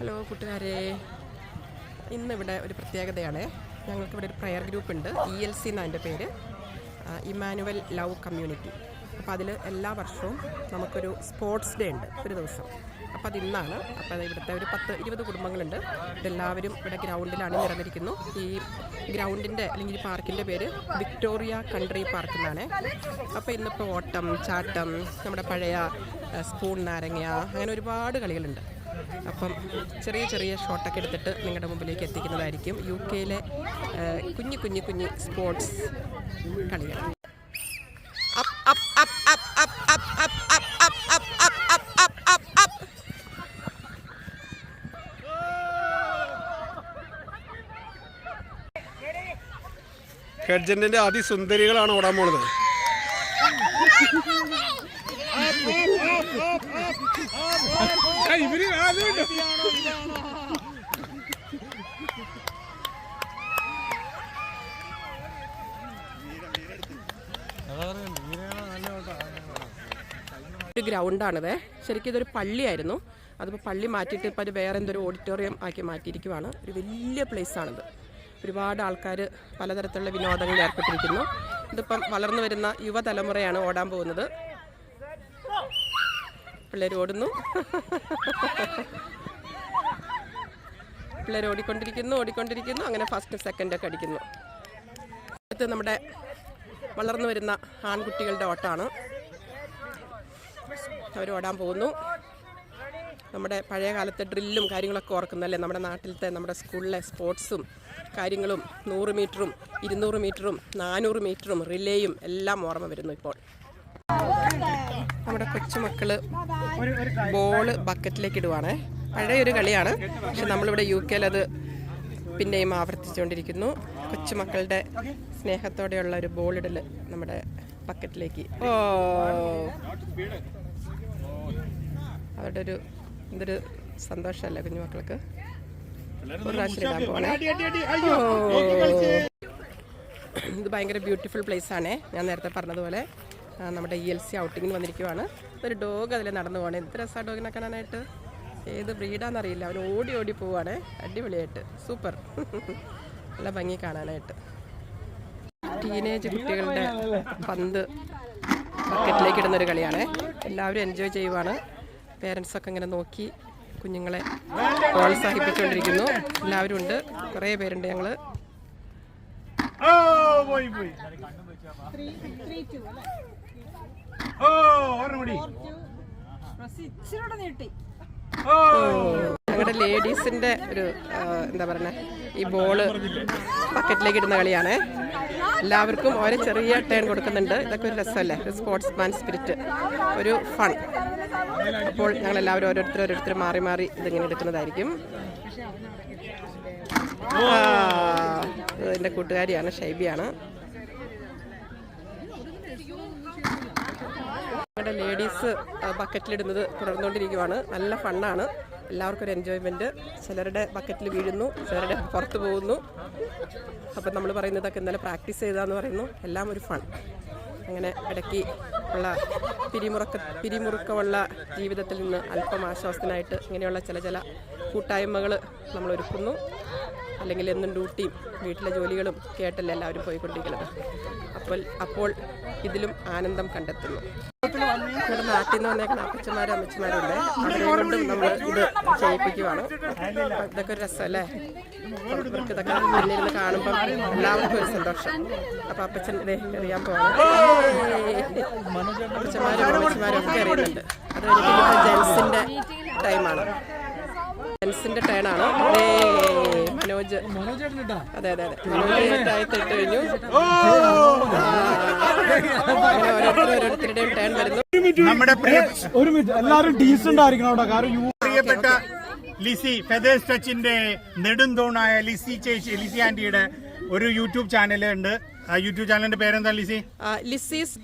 Hello കൂട്ടുകാരെ, ഇന്നിവിടെ ഒരു പ്രത്യേകതയാണ്. ഞങ്ങൾക്കിവിടെ ഒരു പ്രയർ ഗ്രൂപ്പ് ഉണ്ട്. ELC എന്നാണ് എൻ്റെ പേര്, ഇമ്മാനുവൽ ലവ് കമ്മ്യൂണിറ്റി. അപ്പോൾ അതിൽ എല്ലാ വർഷവും നമുക്കൊരു സ്പോർട്സ് ഡേ ഉണ്ട് ഒരു ദിവസം. അപ്പോൾ അതിന്നാണ്. അപ്പോൾ ഇവിടുത്തെ ഒരു 10-20 കുടുംബങ്ങളുണ്ട്. ഇതെല്ലാവരും ഇവിടെ ഗ്രൗണ്ടിലാണ് നിറഞ്ഞിരിക്കുന്നു. ഈ ഗ്രൗണ്ടിൻ്റെ അല്ലെങ്കിൽ ഈ പാർക്കിൻ്റെ പേര് വിക്ടോറിയ കൺട്രി പാർക്ക് എന്നാണ്. അപ്പോൾ ഇന്നിപ്പോൾ ഓട്ടം, ചാട്ടം, നമ്മുടെ പഴയ സ്പൂൺ നാരങ്ങ, അങ്ങനെ ഒരുപാട് കളികളുണ്ട്. അപ്പം ചെറിയ ചെറിയ ഷോട്ടൊക്കെ എടുത്തിട്ട് നിങ്ങളുടെ മുമ്പിലേക്ക് എത്തിക്കുന്നതായിരിക്കും UK-ലെ കുഞ്ഞു സ്പോർട്സ് കളികൾ. ഹെഡ്ജന്റിന്റെ അതിസുന്ദരികളാണ് ഓടാൻ പോണത്. ഒരു ഗ്രൗണ്ടാണിത്. ശരിക്കും ഇതൊരു പള്ളിയായിരുന്നു. അതിപ്പോൾ പള്ളി മാറ്റിയിട്ട് ഇപ്പോൾ അത് വേറെ എന്തൊരു ഓഡിറ്റോറിയം ആക്കി മാറ്റിയിരിക്കുവാണ്. ഒരു വലിയ പ്ലേസാണിത്. ഒരുപാട് ആൾക്കാർ പലതരത്തിലുള്ള വിനോദങ്ങളിൽ ഏർപ്പെട്ടിരിക്കുന്നു. ഇതിപ്പം വളർന്നു വരുന്ന യുവതലമുറയാണ് ഓടാൻ പോകുന്നത്. പിള്ളേർ ഓടുന്നു, പിള്ളേർ ഓടിക്കൊണ്ടിരിക്കുന്നു. അങ്ങനെ ഫസ്റ്റ് സെക്കൻഡൊക്കെ അടിക്കുന്നു. ഇത് നമ്മുടെ വളർന്നു വരുന്ന ആൺകുട്ടികളുടെ ഓട്ടമാണ്. അവരോടാൻ പോകുന്നു. നമ്മുടെ പഴയ കാലത്തെ ഡ്രില്ലും കാര്യങ്ങളൊക്കെ ഓർക്കുന്നല്ലേ, നമ്മുടെ നാട്ടിലത്തെ നമ്മുടെ സ്കൂളിലെ സ്പോർട്സും കാര്യങ്ങളും. 100 മീറ്ററും 200 മീറ്ററും 400 മീറ്ററും റിലേയും എല്ലാം ഓർമ്മ വരുന്നു. ഇപ്പോൾ നമ്മുടെ കൊച്ചുമക്കള് ബോള് ബക്കറ്റിലേക്ക് ഇടുവാണേ. പഴയൊരു കളിയാണ്, പക്ഷെ നമ്മളിവിടെ UK-ൽ അത് പിന്നെയും ആവർത്തിച്ചുകൊണ്ടിരിക്കുന്നു. കൊച്ചുമക്കളുടെ സ്നേഹത്തോടെയുള്ള ഒരു ബോളിടൽ നമ്മുടെ ബക്കറ്റിലേക്ക്. അവരുടെ ഒരു എന്തൊരു സന്തോഷമല്ലേ കുഞ്ഞുമക്കൾക്ക്. ഒരു പ്രാവശ്യം ഇടാൻ പോകണേ. ഇത് ഭയങ്കര ബ്യൂട്ടിഫുൾ പ്ലേസ് ആണേ. ഞാൻ നേരത്തെ പറഞ്ഞതുപോലെ നമ്മുടെ ELC ഔട്ടിങ്ങിന് വന്നിരിക്കുവാണ്. ഒരു ഡോഗ് അതിൽ നടന്നു പോകണേ. എന്ത് രസമാണ് ഡോഗിനെ കാണാനായിട്ട്. ഏത് ബ്രീഡാണെന്നറിയില്ല. അവൻ ഓടി പോവാണ്. അടിപൊളിയായിട്ട് സൂപ്പർ. നല്ല ഭംഗി കാണാനായിട്ട്. ടീനേജ് കുട്ടികളുടെ പന്ത് ബക്കറ്റിലേക്ക് ഇടുന്നൊരു കളിയാണ്. എല്ലാവരും എൻജോയ് ചെയ്യുവാണ്. പേരൻസൊക്കെ ഇങ്ങനെ നോക്കി കുഞ്ഞുങ്ങളെ പ്രോത്സാഹിപ്പിച്ചുകൊണ്ടിരിക്കുന്നു. എല്ലാവരും ഉണ്ട്, കുറേ പേരുണ്ട്. ഞങ്ങൾ ഞങ്ങളുടെ ലേഡീസിന്റെ ഒരു എന്താ പറയുക, ഈ ബോള് ബക്കറ്റിലേക്ക് ഇടുന്ന കളിയാണ്. എല്ലാവർക്കും ഓരോ ചെറിയ ടേൺ കൊടുക്കുന്നുണ്ട്. ഇതൊക്കെ ഒരു രസമല്ലേ, ഒരു സ്പോർട്സ് മാൻ സ്പിരിറ്റ്, ഒരു ഫൺ. അപ്പോൾ ഞങ്ങളെല്ലാവരും ഓരോരുത്തർ മാറി ഇതിങ്ങനെ എടുക്കുന്നതായിരിക്കും. എൻ്റെ കൂട്ടുകാരിയാണ്, ഷൈബിയാണ്. ഞങ്ങളുടെ ലേഡീസ് ബക്കറ്റിലിടുന്നത് തുടർന്നുകൊണ്ടിരിക്കുവാണ്. നല്ല ഫണ്ണാണ്. എല്ലാവർക്കും ഒരു എൻജോയ്മെൻറ്റ്. ചിലരുടെ ബക്കറ്റിൽ വീഴുന്നു, ചിലരുടെ പുറത്ത് പോകുന്നു. അപ്പം നമ്മൾ പറയുന്നതൊക്കെ ഇന്നലെ പ്രാക്ടീസ് ചെയ്താന്ന് പറയുന്നു. എല്ലാം ഒരു ഫൺ. അങ്ങനെ ഇടയ്ക്ക് ഉള്ള പിരിമുറുക്കമുള്ള ജീവിതത്തിൽ നിന്ന് അല്പം ആശ്വാസത്തിനായിട്ട് ഇങ്ങനെയുള്ള ചില കൂട്ടായ്മകൾ നമ്മൾ ഒരുക്കുന്നു. അല്ലെങ്കിൽ എന്നും ഡ്യൂട്ടിയും വീട്ടിലെ ജോലികളും കേട്ടല്ലേ എല്ലാവരും പോയിക്കൊണ്ടിരിക്കുന്നത്. അപ്പോൾ ഇതിലും ആനന്ദം കണ്ടെത്തുന്നു. നമ്മുടെ നാട്ടിൽ നിന്ന് വന്നേക്കുന്ന അപ്പച്ചന്മാരും അമ്മച്ചമാരും ഉണ്ട്. അവരെ കൊണ്ടും നമ്മൾ ഇത് ചെയ്യിപ്പിക്കുവാണ്. ഇതൊക്കെ ഒരു രസമല്ലേ. ഇവർക്ക് ഇതൊക്കെ പിന്നിരുന്ന് കാണുമ്പം എല്ലാവർക്കും ഒരു സന്തോഷം. അപ്പം അപ്പച്ചൻ എറിയാൻ പോവാണ്. അപ്പച്ചന്മാരും അമ്മച്ചമാരും ഒക്കെ എറിയുന്നുണ്ട്. അത് കഴിഞ്ഞിട്ട് ജെൻസിൻ്റെ ടൈമാണ്. ജെൻസിൻ്റെ ടേണാണ്. മനോജ്, അതെ മനോജ് ഇട്ട് കഴിഞ്ഞു. ഓരോരുത്തരുടെയും ടേൺ വരുന്നു. നമ്മുടെ പ്രിയപ്പെട്ട ലിസി ഫെദേഴ്സ് ടച്ചിന്റെ നെടുന്തൂണായ ലിസി ആന്റിയുടെ ഒരു യൂട്യൂബ് ചാനൽ ഉണ്ട്. ആ യൂട്യൂബ് ചാനലിന്റെ പേരെന്താ Lissy? Lissy's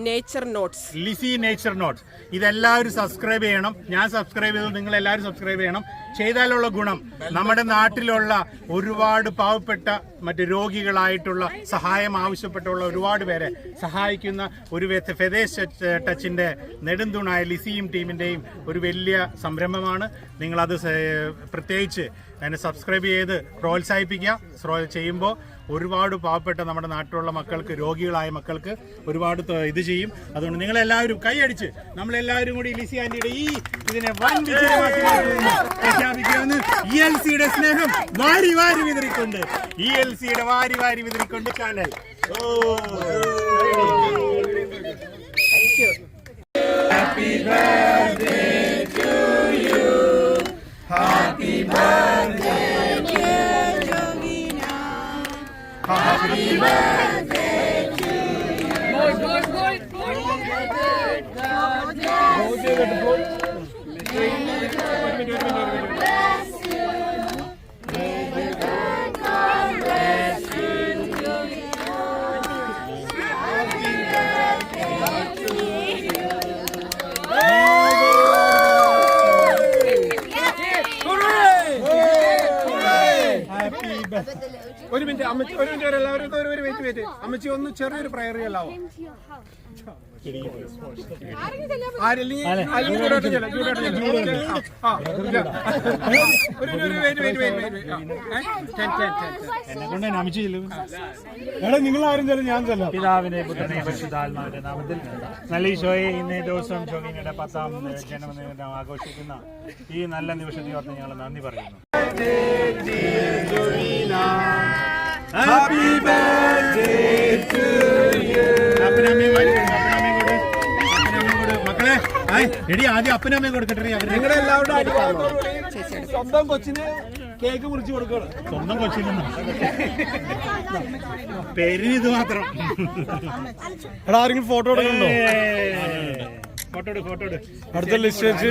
nature notes. Lissy nature notes. ഇതെല്ലാവരും സബ്സ്ക്രൈബ് ചെയ്യണം. ഞാൻ സബ്സ്ക്രൈബ് ചെയ്തു, നിങ്ങൾ എല്ലാവരും സബ്സ്ക്രൈബ് ചെയ്യണം. ചെയ്താലുള്ള ഗുണം നമ്മുടെ നാട്ടിലുള്ള ഒരുപാട് പാവപ്പെട്ട മറ്റ് രോഗികളായിട്ടുള്ള സഹായം ആവശ്യപ്പെട്ടുള്ള ഒരുപാട് പേരെ സഹായിക്കുന്ന ഒരു ഫെദേഴ്സ് ടച്ചിന്റെ നെടുന്തൂണായ ലിസിയും ടീമിന്റെയും ഒരു വലിയ സംരംഭമാണ്. നിങ്ങളത് പ്രത്യേകിച്ച് അതിനെ സബ്സ്ക്രൈബ് ചെയ്ത് പ്രോത്സാഹിപ്പിക്കുക. ചെയ്യുമ്പോൾ ഒരുപാട് പാവപ്പെട്ട നമ്മുടെ നാട്ടിലുള്ള മക്കൾക്ക്, രോഗികളായ മക്കൾക്ക് ഒരുപാട് ഇത് ചെയ്യും. അതുകൊണ്ട് നിങ്ങളെല്ലാവരും കൈയടിച്ച് നമ്മളെല്ലാവരും കൂടി ലിസി ആന്റിയുടെ ഇതിനെ വൻ വിജയമാക്കി പ്രഖ്യാപിക്കുകയെന്ന് ELCയുടെ സ്നേഹം വാരി വാരി വിതറിക്കൊണ്ട്, ELCയുടെ വാരി വാരി വിതറിക്കൊണ്ട് channel. Happy birthday to you. Happy birthday, dear Jovina. Happy birthday to you. Bless you. May the Lord God bless you, Jovina. Happy birthday to you. ഒരു മിനിറ്റ് എല്ലാവരും ഒരു വെയിറ്റ്. അമ്മച്ചി ഒന്ന് ചെറിയൊരു പ്രയർ ചെയ്യാവോ? നിങ്ങളാരും ചെല്ലും, ഞാൻ ചെല്ലാം. പിതാവിന്റെ പുത്രനെ പരിശുദ്ധാത്മാവിന്റെ നാമത്തിൽ നല്ല ഈശോയെ, ഇന്നേ ദിവസം ജോഗിനിയുടെ 10ാം ജന്മദിനം ആഘോഷിക്കുന്ന ഈ നല്ല നിമിഷത്തെ ഓർത്ത് ഞങ്ങൾ നന്ദി പറയുന്നു. Happy birthday to you. മക്കളെ എടി ആദ്യം അപ്പനമ്മയും കൊടുക്കട്ടെ. നിങ്ങളുടെ എല്ലാവരുടെ സ്വന്തം കൊച്ചിന് കേക്ക് മുറിച്ച് കൊടുക്കണം. സ്വന്തം കൊച്ചിന് പേരിന് ഇത് മാത്രം. എടാ ആരെങ്കിലും ഫോട്ടോ എടുക്കണ്ടോ? ഫോട്ടോ എടു. അടുത്ത ലിസ്റ്റ് വെച്ച്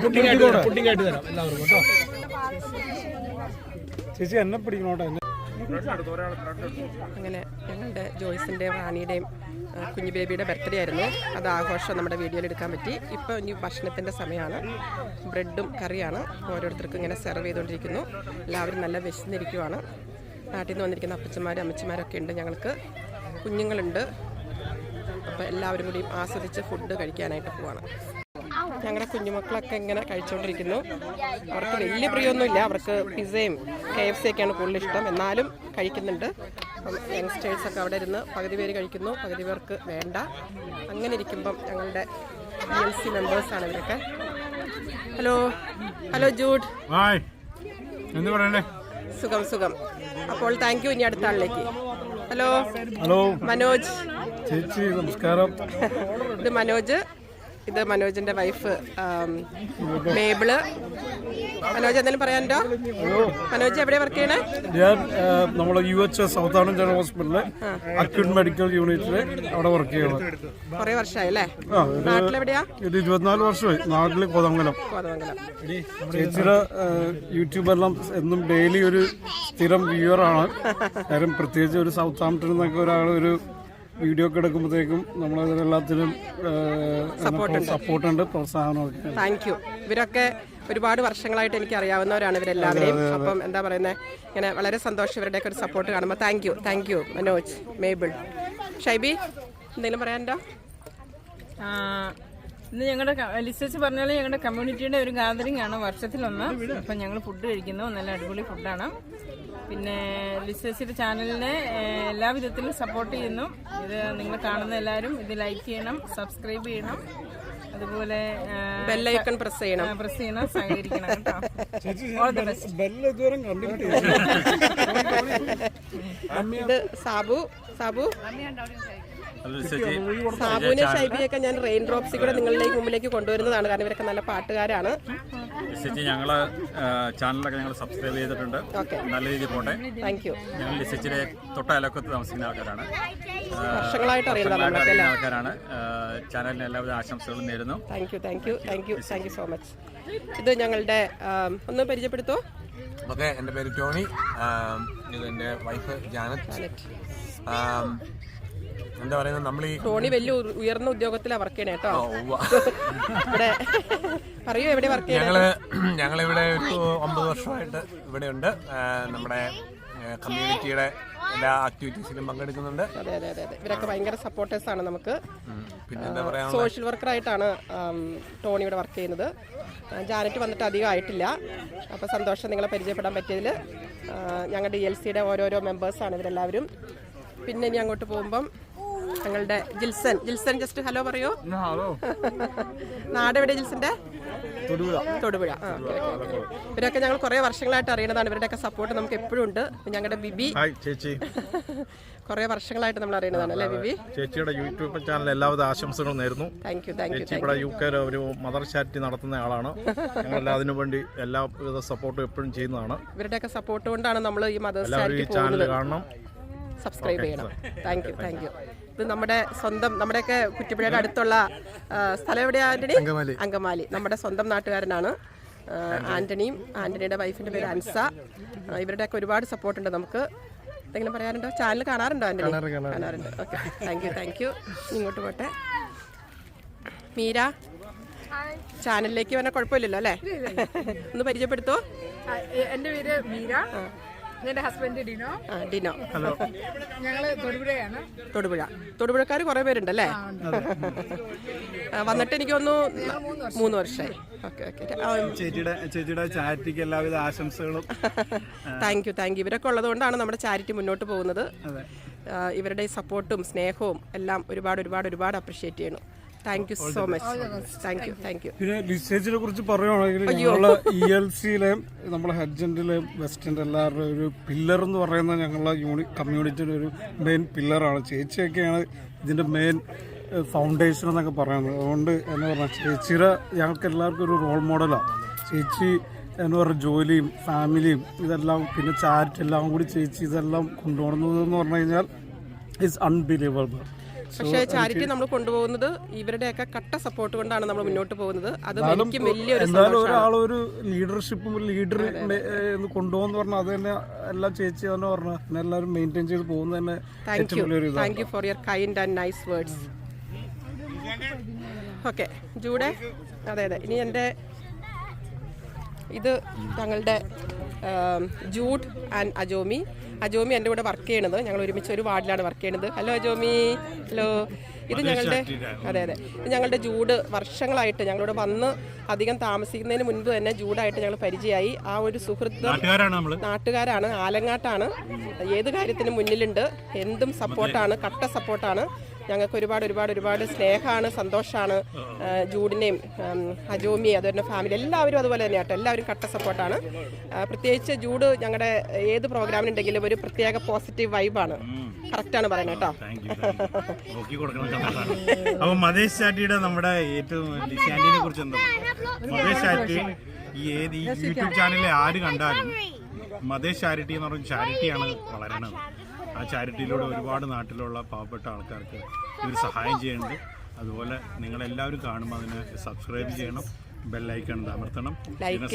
പുട്ടിങ്ങായിട്ട് തരാം എല്ലാവർക്കും കേട്ടോ. ചേച്ചി എന്നെ പിടിക്കണോട്ടെ. അങ്ങനെ ഞങ്ങളുടെ ജോയ്സിൻ്റെയും റാണിയുടെയും കുഞ്ഞു ബേബിയുടെ ബർത്ത്ഡേ ആയിരുന്നു. അത് ആഘോഷം നമ്മുടെ വീഡിയോയിൽ എടുക്കാൻ പറ്റി. ഇപ്പോൾ ഇനി ഭക്ഷണത്തിൻ്റെ സമയമാണ്. ബ്രെഡും കറിയാണ് ഓരോരുത്തർക്കും ഇങ്ങനെ സെർവ് ചെയ്തുകൊണ്ടിരിക്കുന്നു. എല്ലാവരും നല്ല വിശന്നിരിക്കുവാണ്. നാട്ടിൽ നിന്ന് വന്നിരിക്കുന്ന അപ്പച്ചന്മാരും അമ്മച്ചിമാരൊക്കെ ഉണ്ട്. ഞങ്ങൾക്ക് കുഞ്ഞുങ്ങളുണ്ട്. അപ്പോൾ എല്ലാവരും കൂടി ആസ്വദിച്ച് ഫുഡ് കഴിക്കാനായിട്ട് പോവാണ്. ഞങ്ങളുടെ കുഞ്ഞുമക്കളൊക്കെ ഇങ്ങനെ കഴിച്ചുകൊണ്ടിരിക്കുന്നു. അവർക്ക് വലിയ പ്രിയമൊന്നുമില്ല. അവർക്ക് പിസയും KFC ഒക്കെയാണ് കൂടുതൽ ഇഷ്ടം. എന്നാലും കഴിക്കുന്നുണ്ട്. അപ്പം യങ്സ്റ്റേഴ്സൊക്കെ അവിടെ ഇരുന്ന് പകുതി പേര് കഴിക്കുന്നു, പകുതി പേർക്ക് വേണ്ട. അങ്ങനെ ഇരിക്കുമ്പം ഞങ്ങളുടെ ELC മെമ്പേഴ്സാണ് ഇവരൊക്കെ. Hello Jude. എന്ത് പറയണ്ടേ? സുഖം. അപ്പോൾ താങ്ക് യു. ഇനി അടുത്ത ആളിലേക്ക്. ഹലോ മനോജ്. ചേച്ചി നമസ്കാരം. ഇത് മനോജ്. ഇത് മനോജിന്റെ വൈഫ് മേബിള്. മനോജ് എന്തെങ്കിലും പറയാനുണ്ടോ? മനോജ് എവിടെയാ വർക്ക് ചെയ്യണേ? ഞാൻ നമ്മളെ UH സൗത്താർൺ ജനറൽ ഹോസ്പിറ്റലിലെ അക്യൂട്ട് മെഡിക്കൽ യൂണിറ്റില് അവിടെ വർക്ക് ചെയ്യണം. കുറെ വർഷമായി അല്ലേ? നാട്ടിലെവിടെയാ? 24 വർഷമായി. നാട്ടില് കോതമംഗലം. ചേച്ചിയുടെ യൂട്യൂബെല്ലാം എന്നും ഡെയിലി ഒരു സ്ഥിരം വ്യൂവറാണ്. കാര്യം പ്രത്യേകിച്ച് ഒരു സൗത്താംപ്ടണിൽ നിന്നൊക്കെ ഒരാൾ ഒരു വീഡിയോ ഒക്കെ എടുക്കുമ്പോഴത്തേക്കും നമ്മളതിനെല്ലാത്തിനും സപ്പോർട്ടുണ്ട്, പ്രോത്സാഹനമൊക്കെ. Thank you. ഇവരൊക്കെ ഒരുപാട് വർഷങ്ങളായിട്ട് എനിക്ക് അറിയാവുന്നവരാണ് ഇവരെല്ലാവരെയും. അപ്പം എന്താ പറയുന്നത്, ഇങ്ങനെ വളരെ സന്തോഷം ഇവരുടെയൊക്കെ ഒരു സപ്പോർട്ട് കാണുമ്പോൾ. Thank you Manoj, Mabel. Shaibi എന്തെങ്കിലും പറയാനുണ്ടോ? ഇന്ന് ഞങ്ങളുടെ ലിസ്റ്റേഴ്സ് പറഞ്ഞാൽ ഞങ്ങളുടെ കമ്മ്യൂണിറ്റിയുടെ ഒരു ഗാദറിംഗ് ആണ് വർഷത്തിലൊന്ന്. അപ്പം ഞങ്ങൾ ഫുഡ് കഴിക്കുന്നു. നല്ല അടിപൊളി ഫുഡാണ്. പിന്നെ ലിസ്റ്റേഴ്സിന്റെ ചാനലിനെ എല്ലാവിധത്തിലും സപ്പോർട്ട് ചെയ്യുന്നു. ഇത് നിങ്ങൾ കാണുന്ന എല്ലാവരും ഇത് ലൈക്ക് ചെയ്യണം, സബ്സ്ക്രൈബ് ചെയ്യണം, അതുപോലെ ബെല്ലൈക്കൺ പ്രസ് ചെയ്യണം, സഹകരിക്കണം കേട്ടോ. ഇത് സാബു. സാബുവിനെ ഷൈബിയൊക്കെ ഞാൻ റെയിൻ ഡ്രോപ്സിൽ കൂടെ നിങ്ങളിലേക്ക് മുമ്പിലേക്ക് കൊണ്ടുവരുന്നതാണ്, കാരണം ഇവരൊക്കെ നല്ല പാട്ടുകാരാണ്. ഞങ്ങള് ചാനലൊക്കെ ഞങ്ങൾ സബ്സ്ക്രൈബ് ചെയ്തിട്ടുണ്ട്. നല്ല രീതിയിൽ പോട്ടെ. Thank you. ഞങ്ങൾ ലിസിച്ചിലെ തൊട്ടയലൊക്കത്ത് താമസിക്കുന്ന ആൾക്കാരാണ്, വർഷങ്ങളായിട്ട് അറിയുന്ന ആൾക്കാരാണ്. ചാനലിന് എല്ലാവിധ ആശംസകളും നേരുന്നു. Thank you, thank you, thank you, thank you so much. ഇത് ഞങ്ങളുടെ ഒന്ന് പരിചയപ്പെടുത്തോ? ഓക്കെ, എൻ്റെ പേര് ടോണി, ഇത് എൻ്റെ വൈഫ് ജാനറ്റ്. എന്താ പറയുന്നത്, നമ്മൾ ഈ ടോണി വലിയ ഉയർന്ന ഉദ്യോഗത്തിലാണ് വർക്ക് ചെയ്യണേ കേട്ടോ. ഇവിടെ പറയൂ, എവിടെ വർക്ക് ചെയ്യണേ? ഞങ്ങളിവിടെ ഒരു 9 വർഷമായിട്ട് ഇവിടെ ഉണ്ട്. നമ്മുടെ കമ്മ്യൂണിറ്റിയുടെ എല്ലാ ആക്ടിവിറ്റീസിലും പങ്കെടുക്കുന്നുണ്ട്. അതെ അതെ അതെ, ഇവരൊക്കെ ഭയങ്കര സപ്പോർട്ടേഴ്സാണ് നമുക്ക്. പിന്നെന്താ പറയാ, സോഷ്യൽ വർക്കറായിട്ടാണ് ടോണി ഇവിടെ വർക്ക് ചെയ്യുന്നത്. ജാനറ്റ് വന്നിട്ട് അധികം ആയിട്ടില്ല, അപ്പോൾ സന്തോഷം നിങ്ങളെ പരിചയപ്പെടാൻ പറ്റിയതിൽ. ഞങ്ങളുടെ ELCയുടെ ഓരോരോ മെമ്പേഴ്സാണ് ഇവരെല്ലാവരും. പിന്നെ ഇനി അങ്ങോട്ട് പോകുമ്പം ഞങ്ങളുടെ ജിൽസൺ ജസ്റ്റ് ഹലോ പറയൂ. നാട് എവിടെ ജിൽസന്റെ? തൊടുപുഴ. ഇവരൊക്കെ ഞങ്ങൾ കുറേ വർഷങ്ങളായിട്ട് അറിയണതാണ്. ഇവരുടെയൊക്കെ സപ്പോർട്ട് നമുക്ക് എപ്പോഴും ഉണ്ട്. ഞങ്ങളുടെ ബിബി ചേച്ചി കുറേ വർഷങ്ങളായിട്ട് നമ്മൾ അറിയണതാണ് അല്ലേ ബിബി? ചേച്ചിയുടെ യൂട്യൂബ് ചാനൽ എല്ലാവിധ ആശംസകളും നേരുന്നു. Thank you, thank you. ചേച്ചി ഇവിടെ UK ഒരു മദർ ചാരിറ്റി നടത്തുന്ന ആളാണ്. ഞങ്ങളെല്ലാം അതിനുവേണ്ടി എല്ലാവിധ സപ്പോർട്ടും എപ്പോഴും ചെയ്യുന്നതാണ്. ഇവരുടെയൊക്കെ സപ്പോർട്ട് കൊണ്ടാണ് നമ്മൾ ഈ മദേഴ്സ് ഈ ചാരിറ്റി ചാനൽ പോകുന്നത്. കാണണം, സബ്സ്ക്രൈബ് ചെയ്യണം. Thank you, thank you. ഇത് നമ്മുടെ സ്വന്തം, നമ്മുടെയൊക്കെ കുറ്റിപ്പുഴയുടെ അടുത്തുള്ള സ്ഥലം എവിടെയാ ആന്റണി? അങ്കമാലി. നമ്മുടെ സ്വന്തം നാട്ടുകാരനാണ് ആന്റണിയും. ആന്റണിയുടെ വൈഫിന്റെ പേര് അൻസ. ഇവരുടെയൊക്കെ ഒരുപാട് സപ്പോർട്ടുണ്ട് നമുക്ക്. എന്തെങ്കിലും പറയാറുണ്ടോ? ചാനൽ കാണാറുണ്ടോ ആന്റണി? കാണാറുണ്ട്. Okay, thank you, thank you. ഇങ്ങോട്ട് പോട്ടെ. മീര ചാനലിലേക്ക് വരാൻ കുഴപ്പമില്ലല്ലോ അല്ലേ? ഒന്ന് പരിചയപ്പെടുത്തോ? എന്റെ പേര് മീര, എന്റെ ഹസ്ബൻഡ് ഡിനോ. ഡിനോ. ഞങ്ങള് തൊടുപുഴയാണ്. തൊടുപുഴക്കാർ കുറെ പേരുണ്ടല്ലേ? വന്നിട്ട് എനിക്ക് തോന്നുന്നു 3 വർഷമായി. Okay okay. ചേച്ചിയുടെ ചാരിറ്റിക്ക് എല്ലാവിധ ആശംസകളും. Thank you, thank you. ഇവരൊക്കെ ഉള്ളതുകൊണ്ടാണ് നമ്മുടെ ചാരിറ്റി മുന്നോട്ട് പോകുന്നത്. ഇവരുടെ സപ്പോർട്ടും സ്നേഹവും എല്ലാം ഒരുപാട് ഒരുപാട് ഒരുപാട് അപ്രീഷിയേറ്റ് ചെയ്യണം. Thank you so much. Thank you, thank you. പിന്നെ ലിസേജിനെ കുറിച്ച് പറയുവാണെങ്കിൽ ഞങ്ങളെ ELCയിലെയും നമ്മളെ ഹെഡ്ജന്റിലെയും വെസ്റ്റിൻ്റെ എല്ലാവരുടെയും ഒരു പില്ലർ എന്ന് പറയുന്ന ഞങ്ങളുടെ കമ്മ്യൂണിറ്റിയുടെ ഒരു മെയിൻ പില്ലറാണ്. ചേച്ചിയൊക്കെയാണ് ഇതിൻ്റെ മെയിൻ ഫൗണ്ടേഷൻ എന്നൊക്കെ പറയുന്നത്. അതുകൊണ്ട് എന്ന് പറഞ്ഞാൽ ചേച്ചിയുടെ ഞങ്ങൾക്ക് എല്ലാവർക്കും ഒരു റോൾ മോഡലാണ് ചേച്ചി എന്ന് പറഞ്ഞ. ജോലിയും ഫാമിലിയും ഇതെല്ലാം പിന്നെ ചാരിറ്റി എല്ലാം കൂടി ചേച്ചി ഇതെല്ലാം കൊണ്ടുപോകുന്നതെന്ന് പറഞ്ഞു കഴിഞ്ഞാൽ ഇറ്റ്സ് അൺബിലീവബിൾ. പക്ഷേ ചാരിറ്റി നമ്മൾ കൊണ്ടുപോകുന്നത് ഇവരുടെയൊക്കെ കട്ട സപ്പോർട്ട് കൊണ്ടാണ് നമ്മൾ മുന്നോട്ട് പോകുന്നത്. അത് എനിക്ക് വലിയൊരു ഒരാളൊരു ലീഡർഷിപ്പും ലീഡർ കൊണ്ടുപോകുന്ന പറഞ്ഞാൽ അത് തന്നെ എല്ലാം ചേച്ചി തന്നെ പറഞ്ഞാൽ പിന്നെ എല്ലാവരും മെയിൻറ്റെയിൻ ചെയ്ത് പോകുന്നത് തന്നെ. Thank you for your kind and nice words. Okay ജൂഡെ. അതെ അതെ. ഇനി എൻ്റെ ഇത് ഞങ്ങളുടെ ജൂഡ് ആൻഡ് അജോമി. അജോമി എൻ്റെ കൂടെ വർക്ക് ചെയ്യണത്. ഞങ്ങൾ ഒരുമിച്ച് ഒരു വാർഡിലാണ് വർക്ക് ചെയ്യണത്. ഹലോ അജോമി. ഹലോ. ഇത് ഞങ്ങളുടെ അതെ അതെ ഇത് ഞങ്ങളുടെ ജൂഡ് വർഷങ്ങളായിട്ട് ഞങ്ങളിവിടെ വന്ന് അധികം താമസിക്കുന്നതിന് മുൻപ് തന്നെ ജൂഡായിട്ട് ഞങ്ങൾ പരിചയമായി. ആ ഒരു സുഹൃത്ത് നാട്ടുകാരാണ്, ആലങ്ങാട്ടാണ്. ഏത് കാര്യത്തിനും മുന്നിലുണ്ട്, എന്തും സപ്പോർട്ടാണ്, കട്ട സപ്പോർട്ടാണ്. ഞങ്ങൾക്ക് ഒരുപാട് ഒരുപാട് ഒരുപാട് സ്നേഹമാണ്, സന്തോഷമാണ്. ജൂഡിനെയും അജോമിയെ അതുപോലെ ഫാമിലി എല്ലാവരും അതുപോലെ തന്നെ കേട്ടോ. എല്ലാവരും കട്ട സപ്പോർട്ടാണ്. പ്രത്യേകിച്ച് ജൂഡ് ഞങ്ങളുടെ ഏത് പ്രോഗ്രാമിനുണ്ടെങ്കിലും ഒരു പ്രത്യേക പോസിറ്റീവ് വൈബാണ്. കറക്റ്റാണ് പറയുന്നത് കേട്ടോ. അപ്പൊ മതേഷ് ചാറ്റിയുടെ നമ്മുടെ ഏറ്റവും ലിസാൻഡിനെ കുറിച്ച് എന്താ? മതേഷ് ചാറ്റി ഈ യൂട്യൂബ് ചാനലിൽ ആര് കണ്ടാലും മതേഷ് ചാരിറ്റി എന്ന് പറഞ്ഞ ചാരിറ്റിയാണ് വളരണത്. ആ ചാരിറ്റിയിലൂടെ ഒരുപാട് നാട്ടിലുള്ള പാവപ്പെട്ട ആൾക്കാർക്ക് ഇവർ സഹായം ചെയ്യുന്നുണ്ട്. അതുപോലെ നിങ്ങളെല്ലാവരും കാണുമ്പോൾ അതിന് സബ്സ്ക്രൈബ് ചെയ്യണം, ബെല്ലൈക്കൺ അമർത്തണം, പിന്നെ ലൈക്ക്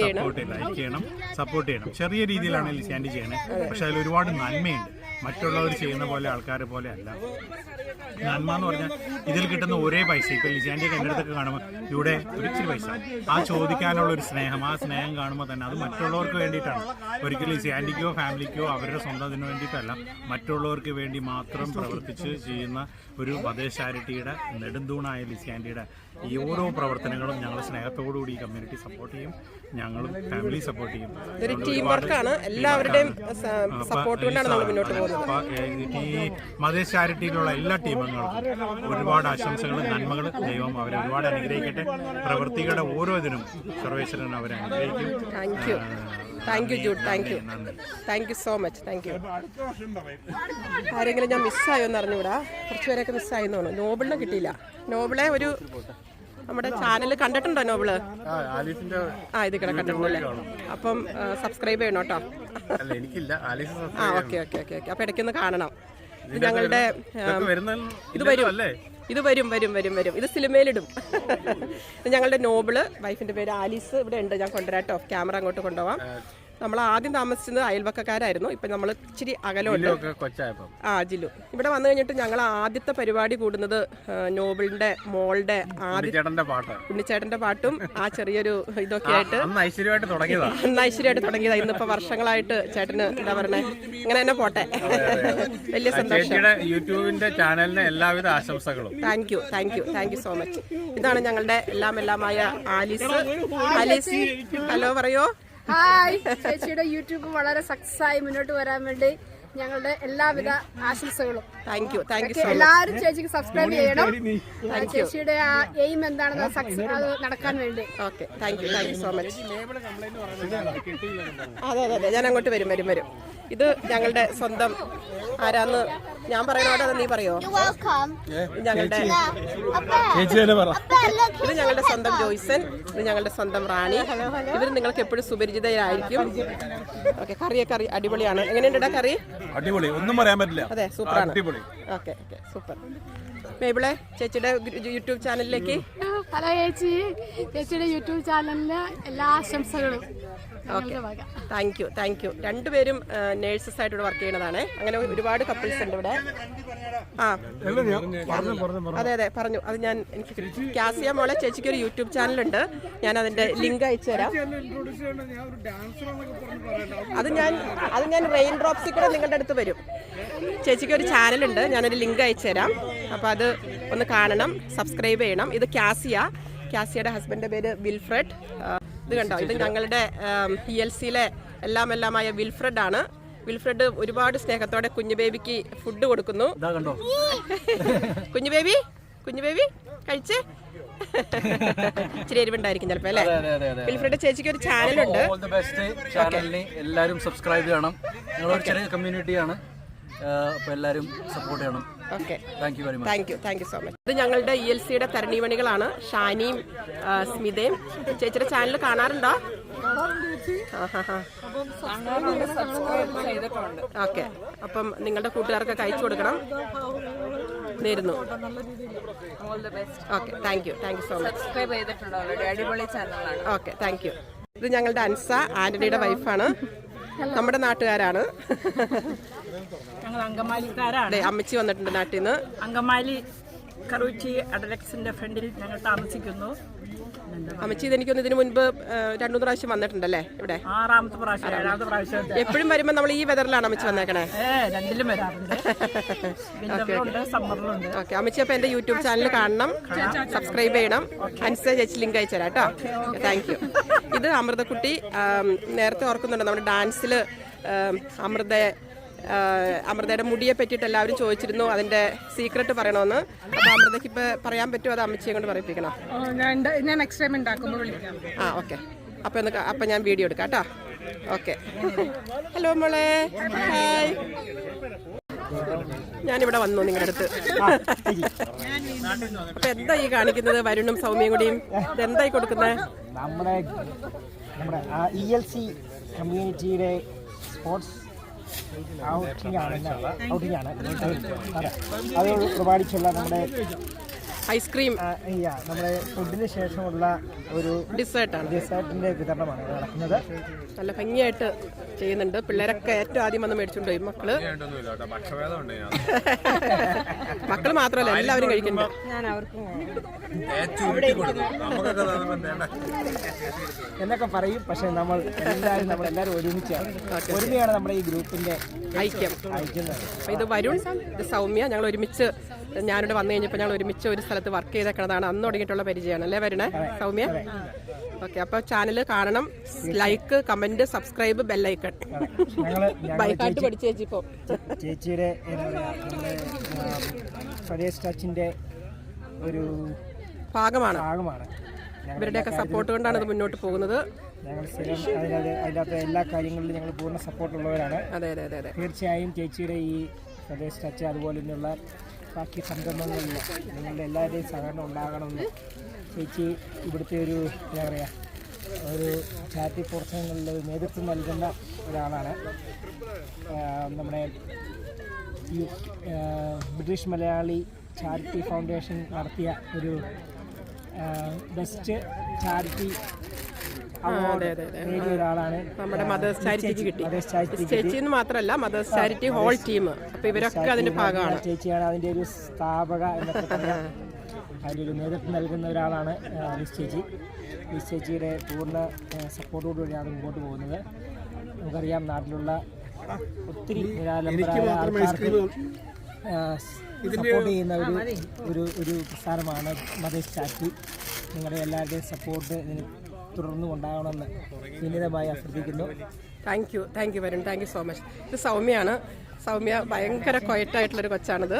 ചെയ്യണം, സപ്പോർട്ട് ചെയ്യണം. ചെറിയ രീതിയിലാണ് ലിസാൻഡി ചെയ്യണത്, പക്ഷെ അതിൽ ഒരുപാട് നന്മയുണ്ട്. മറ്റുള്ളവർ ചെയ്യുന്ന പോലെ ആൾക്കാരെ പോലെ അല്ല. നന്മ എന്ന് പറഞ്ഞാൽ ഇതിൽ കിട്ടുന്ന ഒരേ പൈസ. ഇപ്പം ലിസാൻഡിയൊക്കെ എൻ്റെ അടുത്തൊക്കെ കാണുമ്പോൾ ഇവിടെ ഒരിച്ചിരി പൈസ, ആ ചോദിക്കാനുള്ള ഒരു സ്നേഹം, ആ സ്നേഹം കാണുമ്പോൾ തന്നെ അത് മറ്റുള്ളവർക്ക് വേണ്ടിയിട്ടാണ്. ഒരിക്കലും ലിസാൻഡിക്കോ ഫാമിലിക്കോ അവരുടെ സ്വന്തത്തിന് വേണ്ടിയിട്ടല്ല, മറ്റുള്ളവർക്ക് വേണ്ടി മാത്രം പ്രവർത്തിച്ച് ചെയ്യുന്ന ഒരു മതേഷ് ചാരിറ്റിയുടെ നെടുന്തൂണായ ലിസാൻഡിയുടെ ഈ ഓരോ പ്രവർത്തനങ്ങളും ഞങ്ങൾ സ്നേഹത്തോടുകൂടി ഈ കമ്മ്യൂണിറ്റി സപ്പോർട്ട് ചെയ്യും, ഞങ്ങളും ഫാമിലി സപ്പോർട്ട് ചെയ്യും. ഇതൊരു ടീം വർക്കാണ്. എല്ലാവരുടെയും സപ്പോർട്ട് കൊണ്ടാണ് നമ്മൾ മുന്നോട്ട് പോകുന്നത്. ഈ മതേഷ് ചാരിറ്റിയിലുള്ള എല്ലാ ടീമംഗൾക്കും ഒരുപാട് ആശംസകളും നന്മകളും. ദൈവം അവരെ ഒരുപാട് അനുഗ്രഹിക്കട്ടെ. പ്രവൃത്തികളുടെ ഓരോ ഇതിനും സർവേശ്വരൻ അവരെ അനുഗ്രഹിക്കും. Thank you Jude, thank you so much, thank you. ആരെങ്കിലും ഞാൻ മിസ്സായോന്ന് അറിഞ്ഞൂടാ, കുറച്ച് പേരൊക്കെ മിസ്സായെന്ന് തോന്നുന്നു. നോബിളിനെ കിട്ടിയില്ല. നോബിളെ ഒരു നമ്മുടെ ചാനൽ കണ്ടിട്ടുണ്ടോ നോബിള്? ഇത് കണ്ടിട്ടുണ്ടല്ലേ? അപ്പം സബ്സ്ക്രൈബ് ചെയ്യണം കേട്ടോ. Okay okay okay okay. അപ്പം ഇടയ്ക്കൊന്ന് കാണണം. ഇത് ഞങ്ങളുടെ ഇത് വരും. ഇത് സിനിമയിലിടും. ഇത് ഞങ്ങളുടെ നോബിള്, വൈഫിന്റെ പേര് ആലീസ്. ഇവിടെ ഉണ്ട്, ഞാൻ കൊണ്ടുവരാട്ടോ. ക്യാമറ അങ്ങോട്ട് കൊണ്ടുപോവാം. നമ്മൾ ആദ്യം താമസിച്ചത് അയൽവക്കക്കാരായിരുന്നു. ഇപ്പം നമ്മൾ ഇച്ചിരി അകലമുണ്ട്. ജില്ലു ഇവിടെ വന്നു കഴിഞ്ഞിട്ട് ഞങ്ങൾ ആദ്യത്തെ പരിപാടി കൂടുന്നത് നോബിളിന്റെ മോളുടെ ഉണ്ണിച്ചേട്ടന്റെ പാട്ടും ആ ചെറിയൊരു ഇതൊക്കെ ആയിട്ട് ഐശ്വര്യമായിട്ട് തുടങ്ങിയതാ. ഇന്നിപ്പോ വർഷങ്ങളായിട്ട് ചേട്ടന് എന്താ പറയണേ, ഇങ്ങനെ തന്നെ പോട്ടെ. വലിയ സന്തോഷം. യൂട്യൂബിന്റെ ചാനലിന് എല്ലാവിധ ആശംസകളും. Thank you so much. ഇതാണ് ഞങ്ങളുടെ എല്ലാമായ ആലീസ്. ഹലോ പറയോ. ഹായ്. ചേച്ചിയുടെ യൂട്യൂബ് വളരെ സക്സസ് ആയി മുന്നോട്ട് വരാൻ വേണ്ടി ഞങ്ങളുടെ എല്ലാവിധ ആശംസകളും. Thank you so much. എല്ലാവരും ചേച്ചിക്ക് സബ്സ്ക്രൈബ് ചെയ്യണം. ചേച്ചിയുടെ ആ എയിം എന്താണെന്ന് അത് നടക്കാൻ വേണ്ടി. Okay, thank you so much. അതെ, ഞാൻ അങ്ങോട്ട് വരും. ഇത് ഞങ്ങളുടെ സ്വന്തം ആരാന്ന് ഞാൻ പറയണോടെ നീ പറയോ? ഞങ്ങളുടെ ഇത് ഞങ്ങളുടെ സ്വന്തം ജോയ്സൻ, ഇത് ഞങ്ങളുടെ സ്വന്തം റാണി. ഇവർ നിങ്ങൾക്ക് എപ്പോഴും സുപരിചിതരായിരിക്കും. ഓക്കെ, കറി അടിപൊളിയാണ്. എങ്ങനെയുണ്ടാ കറി? അടിപൊളി, ഒന്നും പറയാൻ പറ്റില്ല. അതെ, സൂപ്പറാണ്. Okay, super. മേബിളെ, ചേച്ചിയുടെ യൂട്യൂബ് ചാനലിലേക്ക്. ഹലോ ചേച്ചി, ചേച്ചിയുടെ യൂട്യൂബ് ചാനലിന് എല്ലാ ആശംസകളും. Thank you. രണ്ടുപേരും നേഴ്സസ് ആയിട്ട് ഇവിടെ വർക്ക് ചെയ്യുന്നതാണ്. അങ്ങനെ ഒരുപാട് കപ്പിൾസ് ഉണ്ട് ഇവിടെ. അതെ പറഞ്ഞു. അത് എനിക്ക് കാസിയ മോളെ ചേച്ചിക്ക് ഒരു യൂട്യൂബ് ചാനലുണ്ട്. ഞാൻ അതിന്റെ ലിങ്ക് അയച്ചു തരാം. അത് ഞാൻ റെയിൻ ഡ്രോപ്സിൽ കൂടെ നിങ്ങളുടെ അടുത്ത് വരും. ചേച്ചിക്ക് ഒരു ചാനലുണ്ട്, ഞാനൊരു ലിങ്ക് അയച്ചു തരാം. അപ്പോൾ അത് ഒന്ന് കാണണം, സബ്സ്ക്രൈബ് ചെയ്യണം. ഇത് കാസിയയുടെ ഹസ്ബൻഡിന്റെ പേര് വിൽഫ്രഡ്. ഇത് കണ്ടോ, ഇത് ഞങ്ങളുടെ ELCയിലെ എല്ലാമായ വിൽഫ്രഡ് ആണ്. വിൽഫ്രഡ് ഒരുപാട് സ്നേഹത്തോടെ കുഞ്ഞു ബേബിക്ക് ഫുഡ് കൊടുക്കുന്നു. കുഞ്ഞു ബേബി കഴിച്ചേ. ഇച്ചിരി എരിവുണ്ടായിരിക്കും ചിലപ്പോ അല്ലേ? വിൽഫ്രഡ് ചേച്ചിക്ക് ഒരു ചാനലുണ്ട്. എല്ലാവരും സബ്സ്ക്രൈബ് ചെയ്യണം. ഞങ്ങളൊരു ചെറിയ കമ്മ്യൂണിറ്റിയാണ്, അപ്പോൾ എല്ലാവരും സപ്പോർട്ട് ചെയ്യണം. Okay, thank you very much. Thank you so much. ഇത് ഞങ്ങളുടെ ELCയുടെ തരണീമണികളാണ്, ഷാനിയും സ്മിതയും. ചേച്ചിയുടെ ചാനൽ കാണാറുണ്ടോ? ഓക്കെ, അപ്പം നിങ്ങളുടെ കൂട്ടുകാർക്കൊക്കെ അയച്ചു കൊടുക്കണം. നേരുന്നു. Okay, thank you so much. Okay, thank you. ഇത് ഞങ്ങളുടെ അൻസ, ആന്റണിയുടെ വൈഫാണ്. നമ്മുടെ നാട്ടുകാരാണ്. ഞങ്ങൾ അങ്കമാലിക്കാരാണ്. അമ്മച്ചി വന്നിട്ടുണ്ട് നാട്ടിൽ നിന്ന്. അങ്കമാലി കറൂച്ചി അഡലക്സിന്റെ ഫ്രണ്ടിൽ ഞങ്ങൾ താമസിക്കുന്നു. അമ്മച്ചി ഇതെനിക്കൊന്ന് ഇതിനു മുൻപ് 2-3 പ്രാവശ്യം വന്നിട്ടുണ്ടല്ലേ ഇവിടെ? 6ാമത്തെ പ്രാവശ്യം 7ാമത്തെ പ്രാവശ്യം. എപ്പോഴും വരുമ്പോ നമ്മൾ ഈ വെതറിലാണ് അമ്മച്ചി വന്നേക്കണേ? രണ്ടിലും വരാറുണ്ട്. ഓക്കെ, അമ്മച്ചി അപ്പൊ എന്റെ യൂട്യൂബ് ചാനൽ കാണണം, സബ്സ്ക്രൈബ് ചെയ്യണം. അൻസ ചേച്ചി ലിങ്ക് അയച്ചു തരാം കേട്ടോ. Thank you. ഇത് അമൃതക്കുട്ടി. നേരത്തെ ഓർക്കുന്നുണ്ട് നമ്മുടെ ഡാൻസിൽ അമൃതയുടെ മുടിയെ പറ്റിയിട്ട് എല്ലാവരും ചോദിച്ചിരുന്നു, അതിന്റെ സീക്രട്ട് പറയണമെന്ന്. അപ്പൊ അമൃതയ്ക്ക് ഇപ്പൊ പറയാൻ പറ്റുമോ? അത് അമ്മച്ചിയെ കൊണ്ട് പറയിപ്പിക്കണം. ഞാൻ നെക്സ്റ്റ് ടൈം ഉണ്ടാക്കുമ്പോൾ വിളിക്കാം. ഓക്കെ, അപ്പൊ ഞാൻ വീഡിയോ എടുക്കാം കേട്ടോ. ഓക്കെ, ഹലോ മോളെ. ഹായ്. ഞാനിവിടെ വന്നു നിങ്ങളുടെ അടുത്ത്. അപ്പൊ എന്താ ഈ കാണിക്കുന്നത്? വരുണും സൗമ്യയും കൂടിയും ഇതെന്തായി കൊടുക്കുന്നത്? നമ്മുടെ ELC കമ്മ്യൂണിറ്റിയുടെ സ്പോർട്സ് ഔട്ടിംഗ് ആണ്. അത് പ്രമാണിച്ചുള്ള നമ്മുടെ ഐസ്ക്രീം, നമ്മുടെ ഫുഡിന് ശേഷമുള്ള ഒരു ഡിസേർട്ടിന്റെ വിതരണമാണ് നടക്കുന്നത്. നല്ല ഭംഗിയായിട്ട് ചെയ്യുന്നുണ്ട്. പിള്ളേരൊക്കെ ഏറ്റവും ആദ്യം വന്ന് മേടിച്ചുകൊണ്ട് പോയി. മക്കള് മാത്രമല്ല എല്ലാവരും കഴിക്കുന്നുണ്ട്. എന്നൊക്കെ പറയും. പക്ഷെ നമ്മളെല്ലാവരും ഒരുമയാണ് നമ്മുടെ ഈ ഗ്രൂപ്പിന്റെ ഐക്യം. ഇത് വരുൺ, ഇത് സൗമ്യ. ഞങ്ങൾ ഒരുമിച്ച്, ഞാനിവിടെ വന്നു കഴിഞ്ഞപ്പോൾ ഞങ്ങൾ ഒരുമിച്ച് ഒരു സ്ഥലത്ത് വർക്ക് ചെയ്തേക്കുന്നതാണ്. അന്ന് തുടങ്ങിയിട്ടുള്ള പരിചയമാണ് അല്ലേ വരുണേ സൗമ്യ? ഓക്കെ, അപ്പോൾ ചാനൽ കാണണം. Like, comment, subscribe, bell icon. ബൈക്കാട്ട് പഠിച്ചു ചേച്ചിപ്പോ. ചേച്ചിയുടെ സ്വദേശ് ടച്ചിന്റെ ഒരു ഭാഗമാണ്. ഇവരുടെയൊക്കെ സപ്പോർട്ട് കൊണ്ടാണ് ഇത് മുന്നോട്ട് പോകുന്നത്. ഞങ്ങൾ സ്ഥിരം അതിനകത്ത് എല്ലാ കാര്യങ്ങളിലും ഞങ്ങൾ പൂർണ്ണ സപ്പോർട്ടുള്ളവരാണ്. അതെ അതെ അതെ അതെ. തീർച്ചയായും ചേച്ചിയുടെ ഈ സ്വദേശ് ടച്ച് അതുപോലെ തന്നെയുള്ള ബാക്കി സംരംഭങ്ങളിൽ നിങ്ങളുടെ എല്ലാവരുടെയും സഹകരണം ഉണ്ടാകണമെന്ന്. ചേച്ചി ഇവിടുത്തെ ഒരു എന്താ പറയുക ഒരു ചാരിറ്റി പ്രവർത്തനങ്ങളിൽ നേതൃത്വം നൽകുന്ന ഒരാളാണ്. നമ്മുടെ ബ്രിട്ടീഷ് മലയാളി ചാരിറ്റി ഫൗണ്ടേഷൻ നടത്തിയ ഒരു ബെസ്റ്റ് ചാരിറ്റി അവാർഡ് നേടിയ ഒരാളാണ്. നമ്മുടെ മദേഴ്സ് ചാരിറ്റിക്ക് കിട്ടി. ചേച്ചി എന്ന് മാത്രമല്ല മദേഴ്സ് ചാരിറ്റി ഹോൾ ടീം. അപ്പോൾ ഇവരൊക്കെ അതിന്റെ ഭാഗമാണ്. ചേച്ചിയാണ് അതിൻ്റെ ഒരു സ്ഥാപക എന്നൊക്കെ പറയാം. അതിൻ്റെ ഒരു നേതൃത്വം നൽകുന്ന ഒരാളാണ് ലിസ് ചേച്ചി. ലിസ് ചേച്ചിയുടെ പൂർണ്ണ സപ്പോർട്ടോടുകൂടിയാണ് മുമ്പോട്ട് പോകുന്നത്. നമുക്കറിയാം നാട്ടിലുള്ള ഒത്തിരി നിരാലംബരായ ആൾക്കാർക്ക് സപ്പോർട്ട് ചെയ്യുന്ന ഒരു പ്രസ്ഥാനമാണ് മദേഴ്സ് ചാരിറ്റി. നിങ്ങളുടെ എല്ലാവരുടെയും സപ്പോർട്ട് ഇതിന് തുടർന്നും ഉണ്ടാകണമെന്ന് വിനീതമായി അഭ്യർത്ഥിക്കുന്നു. Thank you Varun. Thank you so much. ഇത് സൗമ്യയാണ്. സൗമ്യ ഭയങ്കര ക്വയറ്റായിട്ടുള്ളൊരു കൊച്ചാണിത്.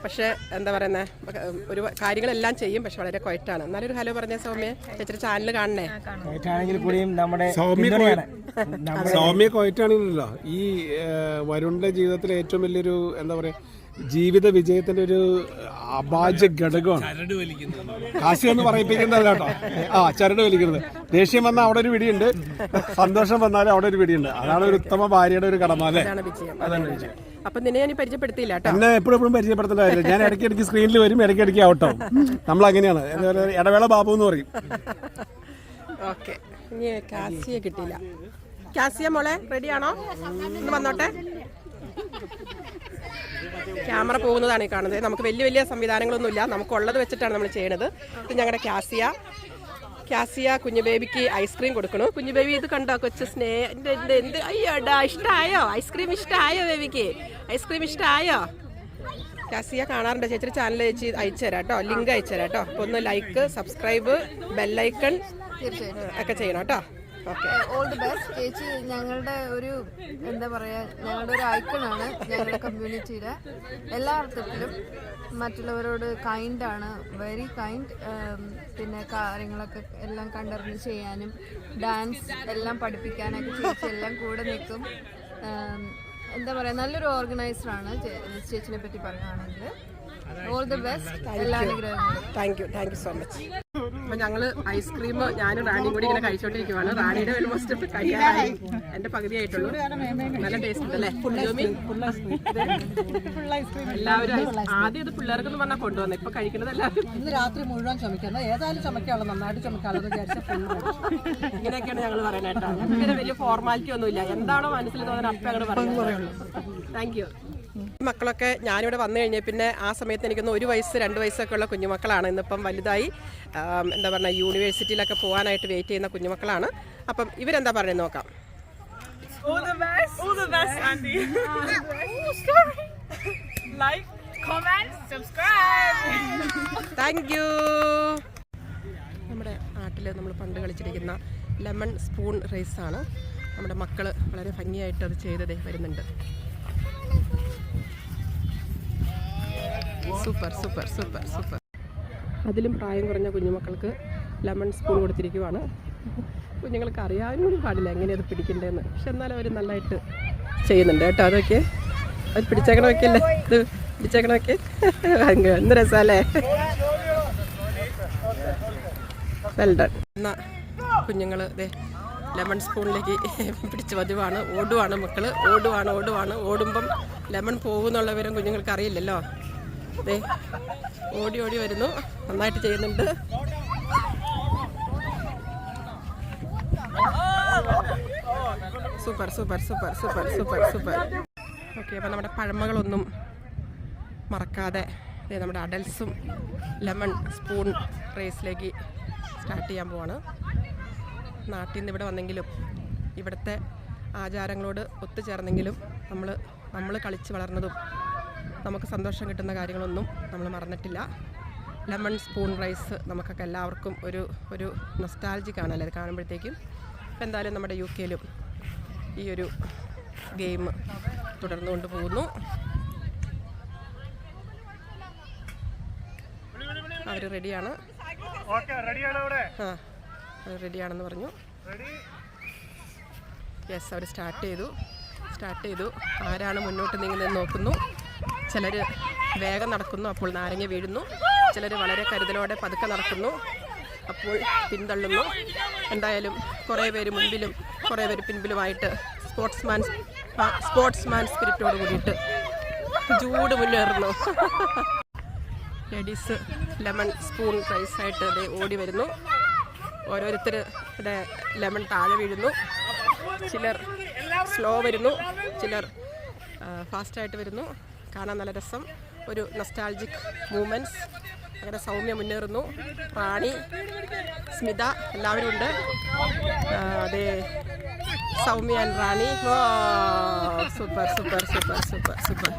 പക്ഷേ എന്താ പറയുന്നത് ഒരു കാര്യങ്ങളെല്ലാം ചെയ്യും, പക്ഷെ വളരെ ക്വയറ്റാണ്. എന്നാലൊരു ഹലോ പറഞ്ഞ സൗമ്യ. ചേച്ചിയുടെ ചാനൽ കാണണേ. ക്വയറ്റാണെങ്കിൽ കൂടിയും നമ്മുടെ സൗമ്യ ക്വയറ്റാണെങ്കിലല്ലോ ഈ വരുണിന്റെ ജീവിതത്തിലെ ഏറ്റവും വലിയൊരു എന്താ പറയാ ജീവിത വിജയത്തിന്റെ ഒരു അഭാജ്യ ഘടകമാണ്. കാശി എന്ന് പറയിപ്പിക്കുന്നത് കേട്ടോ. ചരട് വലിക്കുന്നത്. ദേഷ്യം വന്നാൽ അവിടെ ഒരു പിടിയുണ്ട്, സന്തോഷം വന്നാലും അവിടെ ഒരു പിടിയുണ്ട്. അതാണ് ഒരു ഉത്തമ ഭാര്യയുടെ ഒരു കടമ അല്ലേ? അതാണ് വിജയം. അപ്പൊ നിന്നെ ഞാൻ പരിചയപ്പെടുത്തിയില്ല കേട്ടോ. എന്നെ എപ്പോഴും പരിചയപ്പെടുത്തേണ്ട കാര്യമില്ല. ഞാൻ ഇടയ്ക്കിടയ്ക്ക് സ്ക്രീനിൽ വരും, ഇടയ്ക്കിടയ്ക്ക് ഔട്ടോ. നമ്മൾ അങ്ങനെയാണ്. ഇടവേള ബാബു എന്ന് പറയും. ഓക്കെ, ഇനി കാസിയെ കിട്ടിയില്ല. കാസിയ മോളെ റെഡിയാണോ? ഒന്ന് വന്നോട്ടെ. ക്യാമറ പോകുന്നതാണ് ഈ കാണുന്നത്. നമുക്ക് വലിയ വലിയ സംവിധാനങ്ങളൊന്നുമില്ല, നമുക്കുള്ളത് വെച്ചിട്ടാണ് നമ്മൾ ചെയ്യണത്. ഇത് ഞങ്ങളുടെ കാസിയ കുഞ്ഞു ബേബിക്ക് ഐസ്ക്രീം കൊടുക്കണു. കുഞ്ഞു ബേബി ഇത് കണ്ടോ? കൊച്ചു എന്ത് അയ്യോടാ, ഇഷ്ടമായോ ഐസ്ക്രീം? ഇഷ്ടമായോ ബേബിക്ക് ഐസ്ക്രീം? ഇഷ്ടമായോ? കാസിയ കാണാറുണ്ട്. ചേച്ചിയുടെ ചാനൽ ചേച്ചി അയച്ചു തരാം കേട്ടോ, ലിങ്ക് അയച്ചു തരാം കേട്ടോ. അപ്പോൾ ഒന്ന് ലൈക്ക്, സബ്സ്ക്രൈബ്, ബെല്ലൈക്കൺ ഒക്കെ ചെയ്യണം കേട്ടോ. ഓൾ ദി ബെസ്റ്റ് ചേച്ചി. ഞങ്ങളുടെ ഒരു എന്താ പറയുക, ഞങ്ങളുടെ ഒരു ഐക്കണാണ് ഞങ്ങളുടെ കമ്മ്യൂണിറ്റിയുടെ. എല്ലാ അർത്ഥത്തിലും മറ്റുള്ളവരോട് കൈൻഡാണ്, വെരി കൈൻഡ്. പിന്നെ കാര്യങ്ങളൊക്കെ എല്ലാം കണ്ടറിഞ്ഞ് ചെയ്യാനും ഡാൻസ് എല്ലാം പഠിപ്പിക്കാനൊക്കെ ചേച്ചി എല്ലാം കൂടെ നിൽക്കും. എന്താ പറയുക, നല്ലൊരു ഓർഗനൈസറാണ് ചേച്ചിനെ പറ്റി പറയുകയാണെങ്കിൽ. ഓൾ ദി ബെസ്റ്റ്, എല്ലാ അനുഗ്രഹങ്ങളും. Thank you so much. അപ്പോൾ ഞങ്ങൾ ഐസ്ക്രീം ഞാനും റാണിയും കൂടി ഇങ്ങനെ കഴിച്ചോണ്ടിരിക്കുവാണ്. റാണിയുടെ ഓൾമോസ്റ്റ് കഴിയാറായി, എൻ്റെ പകുതിയായിട്ടുള്ളൂ. നല്ല ടേസ്റ്റ് ഉണ്ട് അല്ലേ? എല്ലാവരും ആദ്യം ഇത് പിള്ളേർക്കെന്ന് പറഞ്ഞാൽ കൊണ്ടുവന്നു. ഇപ്പൊ കഴിക്കുന്നത് എല്ലാവരും ഇന്ന് രാത്രി മുഴുവൻ ചുമക്കുന്നത്. ഏതായാലും ചുമക്കാനുള്ളത് നന്നായിട്ട് ചുമക്കാനുള്ളത് വിചാരിച്ച ഇങ്ങനെയൊക്കെയാണ് ഞങ്ങൾ പറയുന്നത് കേട്ടോ. ഞങ്ങൾക്ക് വലിയ ഫോർമാലിറ്റി ഒന്നുമില്ല. എന്താണോ മനസ്സിൽ തോന്നുന്നത് അപ്പം അങ്ങോട്ട് പറയുള്ളൂ. Thank you. മക്കളൊക്കെ ഞാനിവിടെ വന്നു കഴിഞ്ഞാൽ പിന്നെ ആ സമയത്ത് എനിക്കൊന്ന് 1 വയസ്സ് 2 വയസ്സൊക്കെ ഉള്ള കുഞ്ഞുമക്കളാണ്. ഇന്നിപ്പം വലുതായി എന്താ പറയുക യൂണിവേഴ്സിറ്റിയിലൊക്കെ പോകാനായിട്ട് വെയിറ്റ് ചെയ്യുന്ന കുഞ്ഞുമക്കളാണ്. അപ്പം ഇവരെന്താ പറയുന്നത് നോക്കാം. Thank you. നമ്മുടെ നാട്ടിൽ നമ്മൾ പണ്ട് കളിച്ചിരിക്കുന്ന ലെമൺ സ്പൂൺ റേസാണ്. നമ്മുടെ മക്കൾ വളരെ ഭംഗിയായിട്ട് അത് ചെയ്തതേ വരുന്നുണ്ട്. Super super super super. അതിലും പ്രായം കുറഞ്ഞ കുഞ്ഞുമക്കൾക്ക് ലെമൺ സ്പൂൺ കൊടുത്തിരിക്കുവാണ്. കുഞ്ഞുങ്ങൾക്ക് അറിയാനും പാടില്ല എങ്ങനെയത് പിടിക്കേണ്ടതെന്ന്. പക്ഷെ എന്നാലും അവർ നല്ലതായിട്ട് ചെയ്യുന്നുണ്ട് കേട്ടോ. അതൊക്കെ അത് പിടിച്ചേക്കണമൊക്കെ അല്ലേ, ഇത് പിടിച്ചേക്കണമൊക്കെ എന്ത് രസമല്ലേ. Well done. എന്നാൽ കുഞ്ഞുങ്ങൾ ഇതേ ലെമൺ സ്പൂണിലേക്ക് പിടിച്ച് പതിവാണ്. ഓടുവാണ് മക്കൾ, ഓടുമ്പം ലെമൺ പോകുന്നുള്ള വിവരം കുഞ്ഞുങ്ങൾക്ക് അറിയില്ലല്ലോ. അതെ, ഓടി വരുന്നു. നന്നായിട്ട് ചെയ്യുന്നുണ്ട്. Super super super super super super. Okay, അപ്പോൾ നമ്മുടെ പഴമകളൊന്നും മറക്കാതെ നമ്മുടെ അഡൽസും ലെമൺ സ്പൂൺ റേസിലേക്ക് സ്റ്റാർട്ട് ചെയ്യാൻ പോവാണ്. നാട്ടിൽ നിന്ന് ഇവിടെ വന്നെങ്കിലും ഇവിടുത്തെ ആചാരങ്ങളോട് ഒത്തുചേർന്നെങ്കിലും നമ്മൾ കളിച്ച് വളർന്നതും നമുക്ക് സന്തോഷം കിട്ടുന്ന കാര്യങ്ങളൊന്നും നമ്മൾ മറന്നിട്ടില്ല. ലെമൺ സ്പൂൺ റൈസ് നമുക്കൊക്കെ എല്ലാവർക്കും ഒരു നൊസ്റ്റാൾജിക് ആണല്ലേ അത് കാണുമ്പോഴത്തേക്കും. അപ്പോൾ എന്തായാലും നമ്മുടെ UK-ലും ഈ ഒരു ഗെയിം തുടർന്നുകൊണ്ട് പോകുന്നു. അവർ റെഡിയാണ്. റെഡിയാണെന്ന് പറഞ്ഞു. യെസ്, അവർ സ്റ്റാർട്ട് ചെയ്തു. ആരാണ് മുന്നോട്ട് നീങ്ങുന്നതെന്ന് നോക്കുന്നു. ചിലർ വേഗം നടക്കുന്നു, അപ്പോൾ നാരങ്ങ വീഴുന്നു. ചിലർ വളരെ കരുതലോടെ പതുക്കെ നടക്കുന്നു, അപ്പോൾ പിന്തള്ളുന്നു. എന്തായാലും കുറേ പേര് മുൻപിലും കുറേ പേര് പിൻപിലുമായിട്ട് സ്പോർട്സ്മാൻ സ്പിരിറ്റോട് കൂടിയിട്ട് ചൂട് മുന്നേറുന്നു. ലേഡീസ് ലെമൺ സ്പൂൺ പ്രൈസായിട്ട് ഇത് ഓടി വരുന്നു. ഓരോരുത്തരുടെ ലെമൺ താഴെ വീഴുന്നു. ചിലർ സ്ലോ വരുന്നു, ചിലർ ഫാസ്റ്റായിട്ട് വരുന്നു. കാണാൻ നല്ല രസം, ഒരു നൊസ്റ്റാൾജിക് മൂമെൻറ്റ്സ്. അങ്ങനെ സൗമ്യ മുന്നേറുന്നു, റാണി, സ്മിത എല്ലാവരും ഉണ്ട്. അതെ, Soumya and Rani. Super super super super super.